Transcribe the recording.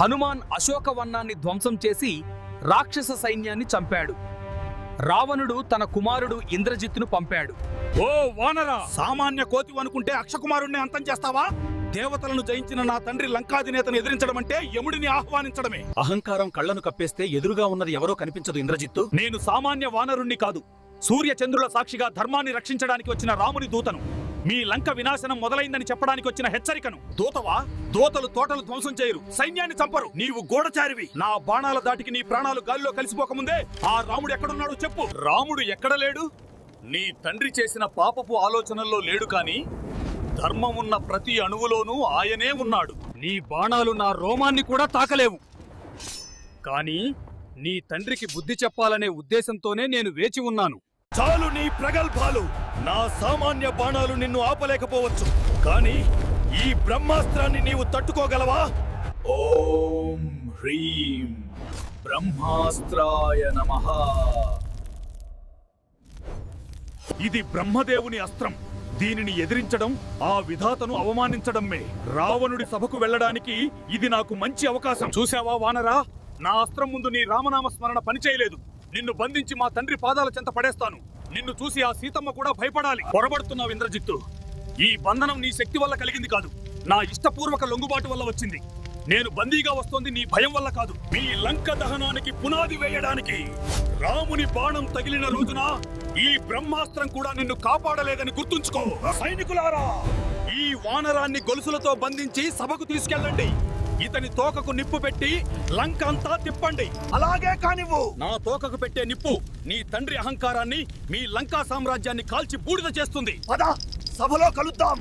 హనుమాన్ అశోకవన్నాన్ని ధ్వంసం చేసి రాక్షస సైన్యాన్ని చంపాడు. రావణుడు తన కుమారుడు ఇంద్రజిత్తును పంపాడు. ఓ వానరా, సామాన్య కోతి అనుకుంటే అక్షకుమారుణ్ణి అంతం చేస్తావా? దేవతలను జయించిన నా తండ్రి లంకాధినేతను ఎదిరించడం అంటే యముడిని ఆహ్వానించడమే. అహంకారం కళ్లను కప్పేస్తే ఎదురుగా ఉన్నది ఎవరో కనిపించదు ఇంద్రజిత్తు. నేను సామాన్య వానరుణ్ణి కాదు, సూర్య చంద్రుల సాక్షిగా ధర్మాన్ని రక్షించడానికి వచ్చిన రాముని దూతను. మీ లంక వినాశనం మొదలైందని చెప్పడానికి వచ్చిన హెచ్చరికను. దూతవా? దూతలు తోటలు ధ్వంసం చేయరు, సైన్యాన్ని చంపరు. నీవు గూఢచారివి. నా బాణాల దాటికి నీ ప్రాణాలు గాలిలో కలిసిపోకముందే ఆ రాముడు ఎక్కడున్నాడో చెప్పు. రాముడు ఎక్కడ లేడు? నీ తండ్రి చేసిన పాపపు ఆలోచనల్లో లేడు, కాని ధర్మమున్న ప్రతి అణువులోనూ ఆయనే ఉన్నాడు. నీ బాణాలు నా రోమాన్ని కూడా తాకలేవు. కాని నీ తండ్రికి బుద్ధి చెప్పాలనే ఉద్దేశంతోనే నేను వేచి ఉన్నాను. చాలు నీ ప్రగల్భాలు. నా సామాన్య బాణాలు నిన్ను ఆపలేకపోవచ్చు, కానీ ఈ బ్రహ్మాస్త్రాన్ని నీవు తట్టుకోగలవా? ఓం హ్రీం బ్రహ్మాస్త్రాయ నమః. ఇది బ్రహ్మదేవుని అస్త్రం. దీనిని ఎదిరించడం ఆ విధాతను అవమానించడమే. రావణుడి సభకు వెళ్ళడానికి ఇది నాకు మంచి అవకాశం. చూశావా వానరా, నా అస్త్రం ముందు నీ రామనామ స్మరణ పనిచేయలేదు. నిన్ను బంధించి మా తండ్రి పాదాల చెంత పడేస్తాను. నిన్ను చూసి ఆ సీతమ్మ కూడా భయపడాలి. పొరబడుతున్నావు ఇంద్రజిత్తు. ఈ బంధనం నీ శక్తి వల్ల కలిగింది కాదు, నా ఇష్టపూర్వక లొంగుబాటు వల్ల వచ్చింది. నేను బందీగా వస్తోంది నీ భయం వల్ల కాదు. మీ లంక దహనానికి పునాది వేయడానికి. రాముని బాణం తగిలిన రోజున ఈ బ్రహ్మాస్త్రం కూడా నిన్ను కాపాడలేదని గుర్తుంచుకో. సైనికులారా, ఈ వానరాన్ని గొలుసులతో బంధించి సభకు తీసుకెళ్ళండి. ఇతని తోకకు నిప్పు పెట్టి లంక అంతా తిప్పండి. అలాగే కానివ్వు. నా తోకకు పెట్టే నిప్పు నీ తండ్రి అహంకారాన్ని, మీ లంకా సామ్రాజ్యాన్ని కాల్చి బూడిద చేస్తుంది. పద, సభలో కలుద్దాం.